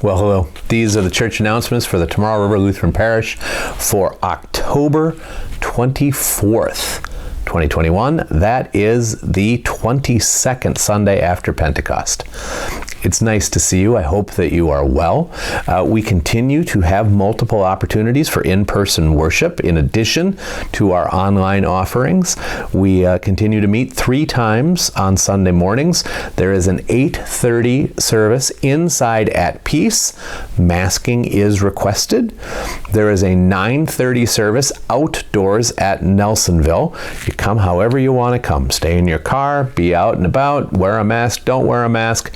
Well, hello. These are the church announcements for the Tomorrow River Lutheran Parish for October 24th, 2021. That is the 22nd Sunday after Pentecost. It's nice to see you. I hope that you are well. We continue to have multiple opportunities for in-person worship in addition to our online offerings. We continue to meet 3 times on Sunday mornings. There is an 8:30 service inside at Peace. Masking is requested. There is a 9:30 service outdoors at Nelsonville. You come however you want to come. Stay in your car, be out and about, wear a mask, don't wear a mask.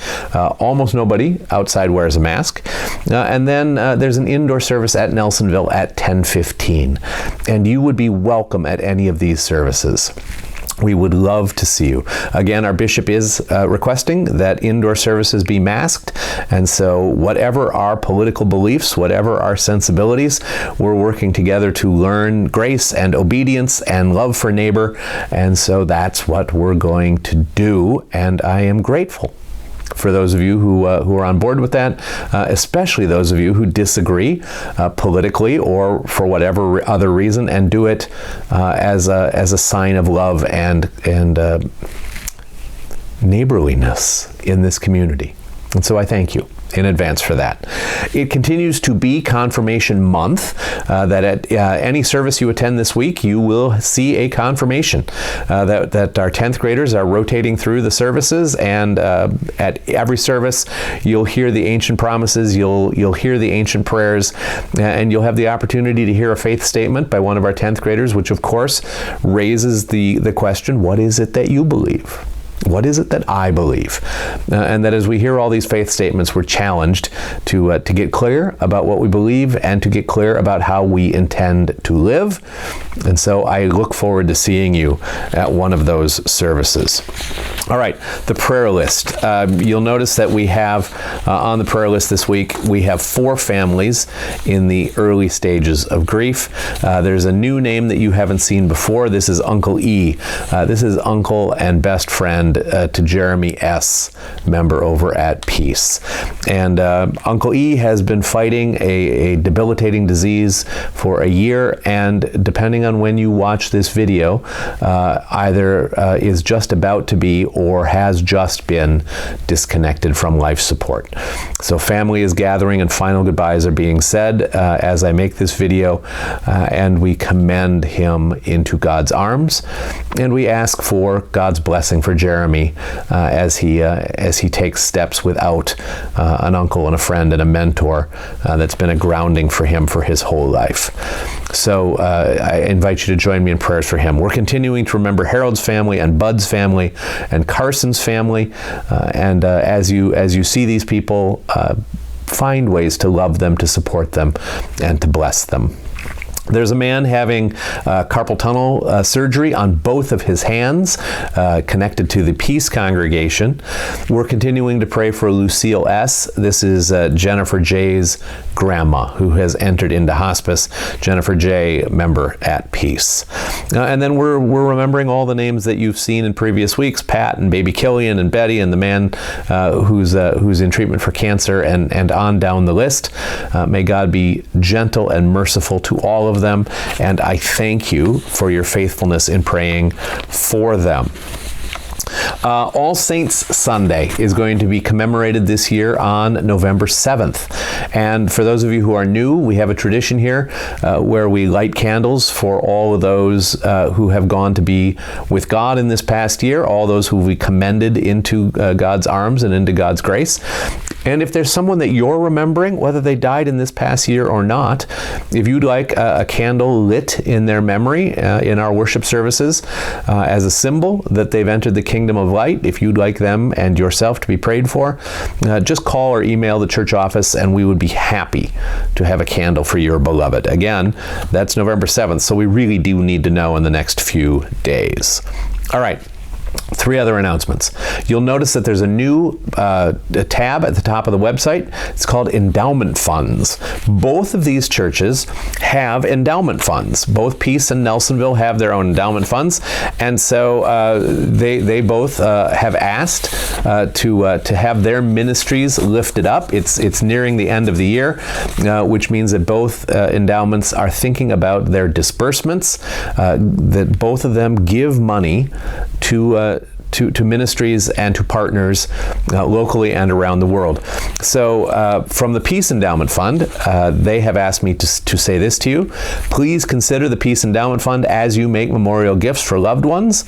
Almost nobody outside wears a mask. And then there's an indoor service at Nelsonville at 10:15. And you would be welcome at any of these services. We would love to see you. Again, our bishop is requesting that indoor services be masked. And so whatever our political beliefs, whatever our sensibilities, we're working together to learn grace and obedience and love for neighbor. And so that's what we're going to do. And I am grateful for those of you who are on board with that, especially those of you who disagree politically or for whatever other reason, and do it as a sign of love and neighborliness in this community. And so I thank you in advance for that. It continues to be Confirmation Month, that at any service you attend this week, you will see a confirmation, that our 10th graders are rotating through the services, and at every service, you'll hear the ancient promises, you'll hear the ancient prayers, and you'll have the opportunity to hear a faith statement by one of our 10th graders, which of course raises the question, what is it that you believe? What is it that I believe? And that as we hear all these faith statements, we're challenged to get clear about what we believe and to get clear about how we intend to live. And so I look forward to seeing you at one of those services. All right, the prayer list. You'll notice that we have on the prayer list this week, we have 4 families in the early stages of grief. There's a new name that you haven't seen before. This is Uncle E. This is uncle and best friend to Jeremy S., member over at Peace. And Uncle E has been fighting a debilitating disease for a year, and depending on when you watch this video, either is just about to be or has just been disconnected from life support. So family is gathering and final goodbyes are being said as I make this video, and we commend him into God's arms, and we ask for God's blessing for Jeremy as he takes steps without an uncle and a friend and a mentor that's been a grounding for him for his whole life. So I invite you to join me in prayers for him. We're continuing to remember Harold's family and Bud's family and Carson's family, and as you see these people, find ways to love them, to support them, and to bless them. There's a man having carpal tunnel surgery on both of his hands, connected to the Peace congregation. We're continuing to pray for Lucille S. This is Jennifer J's grandma who has entered into hospice. Jennifer J., member at Peace. And then we're remembering all the names that you've seen in previous weeks, Pat and baby Killian and Betty and the man who's in treatment for cancer, and on down the list. May God be gentle and merciful to all of them, and I thank you for your faithfulness in praying for them. All Saints Sunday is going to be commemorated this year on November 7th. And for those of you who are new, we have a tradition here where we light candles for all of those who have gone to be with God in this past year, all those who we commended into God's arms and into God's grace. And if there's someone that you're remembering, whether they died in this past year or not, if you'd like a candle lit in their memory in our worship services as a symbol that they've entered the kingdom of light, if you'd like them and yourself to be prayed for, just call or email the church office and we would be happy to have a candle for your beloved. Again, that's November 7th, so we really do need to know in the next few days. All right. Three other announcements. You'll notice that there's a new tab at the top of the website. It's called Endowment Funds. Both of these churches have endowment funds. Both Peace and Nelsonville have their own endowment funds, and so they both have asked to have their ministries lifted up. It's nearing the end of the year, which means that both endowments are thinking about their disbursements. That both of them give money to ministries and to partners locally and around the world. So from the Peace Endowment Fund, they have asked me to say this to you. Please consider the Peace Endowment Fund as you make memorial gifts for loved ones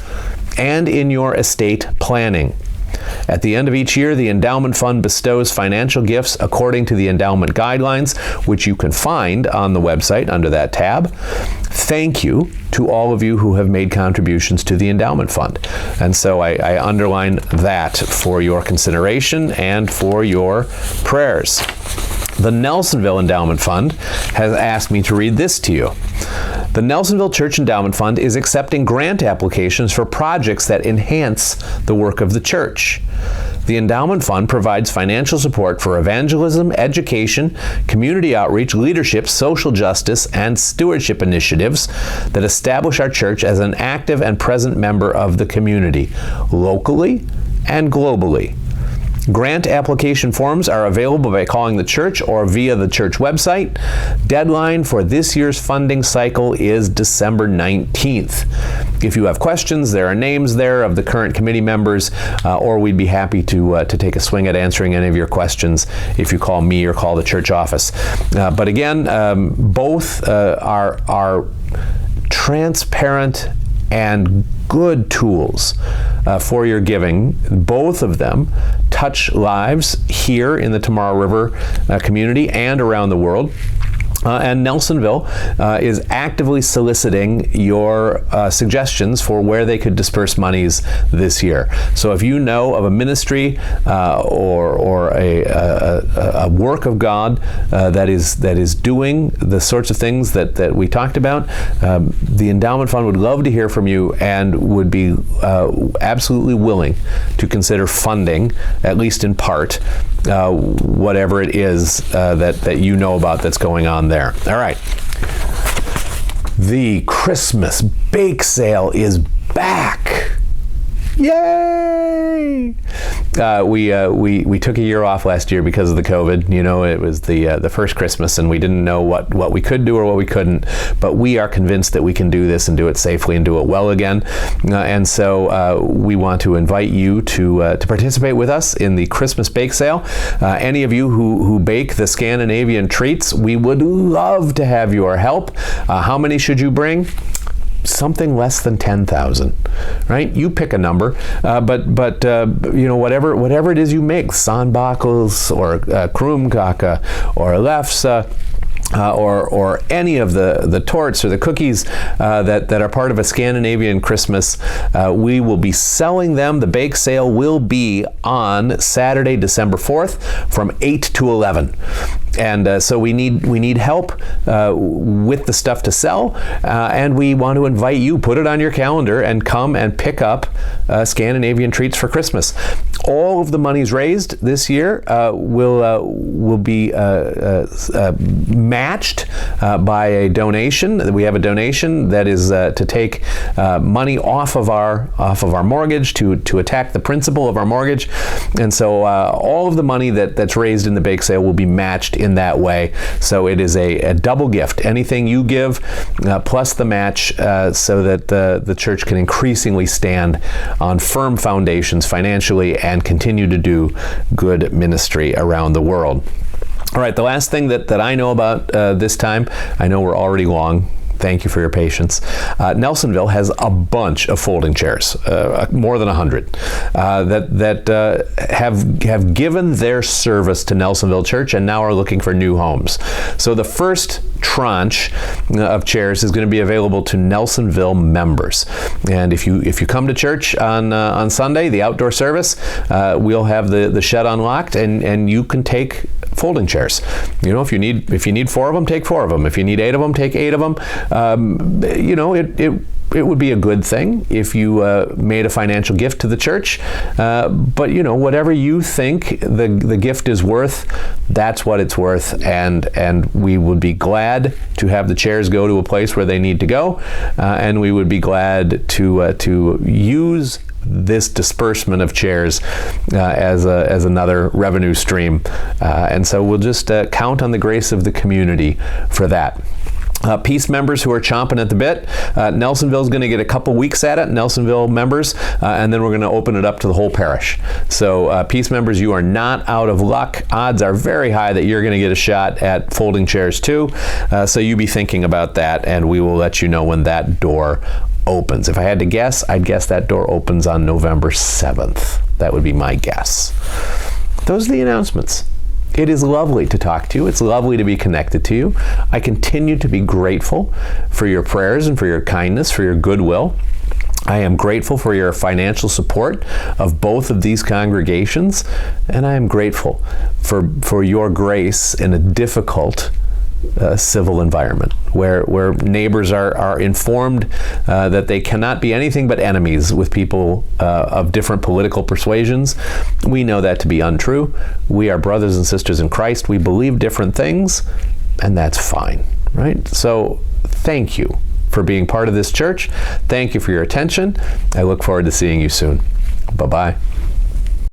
and in your estate planning. At the end of each year, the Endowment Fund bestows financial gifts according to the endowment guidelines, which you can find on the website under that tab. Thank you to all of you who have made contributions to the Endowment Fund. And so I underline that for your consideration and for your prayers. The Nelsonville Endowment Fund has asked me to read this to you. The Nelsonville Church Endowment Fund is accepting grant applications for projects that enhance the work of the church. The Endowment Fund provides financial support for evangelism, education, community outreach, leadership, social justice, and stewardship initiatives that establish our church as an active and present member of the community, locally and globally. Grant application forms are available by calling the church or via the church website. Deadline for this year's funding cycle is December 19th. If you have questions, there are names there of the current committee members, or we'd be happy to take a swing at answering any of your questions if you call me or call the church office. But again, both are transparent and good tools for your giving. Both of them touch lives here in the Tomorrow River community and around the world. And Nelsonville is actively soliciting your suggestions for where they could disperse monies this year. So if you know of a ministry or a work of God that is doing the sorts of things that we talked about, the Endowment Fund would love to hear from you and would be absolutely willing to consider funding, at least in part, whatever it is that you know about that's going on there. All right. The Christmas bake sale is back. Yay! We took a year off last year because of the COVID. You know, it was the first Christmas, and we didn't know what we could do or what we couldn't. But we are convinced that we can do this and do it safely and do it well again. And so we want to invite you to participate with us in the Christmas bake sale. Any of you who bake the Scandinavian treats, we would love to have your help. How many should you bring? Something less than 10,000, right? You pick a number, but you know, whatever it is you make, sandbakels or krumkaka or lefse, or any of the torts or the cookies that are part of a Scandinavian Christmas, we will be selling them. The bake sale will be on Saturday, December 4th from 8 to 11. And so we need help with the stuff to sell, and we want to invite you. Put it on your calendar and come and pick up Scandinavian treats for Christmas. All of the monies raised this year will be matched by a donation. We have a donation that is to take money off of our mortgage to attack the principal of our mortgage, and so all of the money that's raised in the bake sale will be matched in that way. So it is a double gift. Anything you give plus the match, so that the church can increasingly stand on firm foundations financially and continue to do good ministry around the world. All right, the last thing that I know about this time, I know we're already long. Thank you for your patience. Nelsonville has a bunch of folding chairs, more than 100, that have given their service to Nelsonville Church and now are looking for new homes. So the first tranche of chairs is going to be available to Nelsonville members. And if you come to church on Sunday, the outdoor service, we'll have the shed unlocked, and you can take folding chairs. You know, if you need 4 of them, take 4 of them. If you need 8 of them, take 8 of them. You know, it would be a good thing if you made a financial gift to the church. But whatever you think the gift is worth, that's what it's worth. And we would be glad to have the chairs go to a place where they need to go. And we would be glad to use this disbursement of chairs as another revenue stream. And so we'll just count on the grace of the community for that. Peace members who are chomping at the bit, Nelsonville is going to get a couple weeks at it, Nelsonville members, and then we're going to open it up to the whole parish. So Peace members, you are not out of luck. Odds are very high that you're going to get a shot at folding chairs too. So you be thinking about that, and we will let you know when that door opens. If I had to guess, I'd guess that door opens on November 7th. That would be my guess. Those are the announcements. It is lovely to talk to you. It's lovely to be connected to you. I continue to be grateful for your prayers and for your kindness, for your goodwill. I am grateful for your financial support of both of these congregations, and I am grateful for your grace in a difficult civil environment where neighbors are informed that they cannot be anything but enemies with people of different political persuasions. We know that to be untrue. We are brothers and sisters in Christ. We believe different things, and that's fine, right? So thank you for being part of this church. Thank you for your attention. I look forward to seeing you soon. Bye-bye.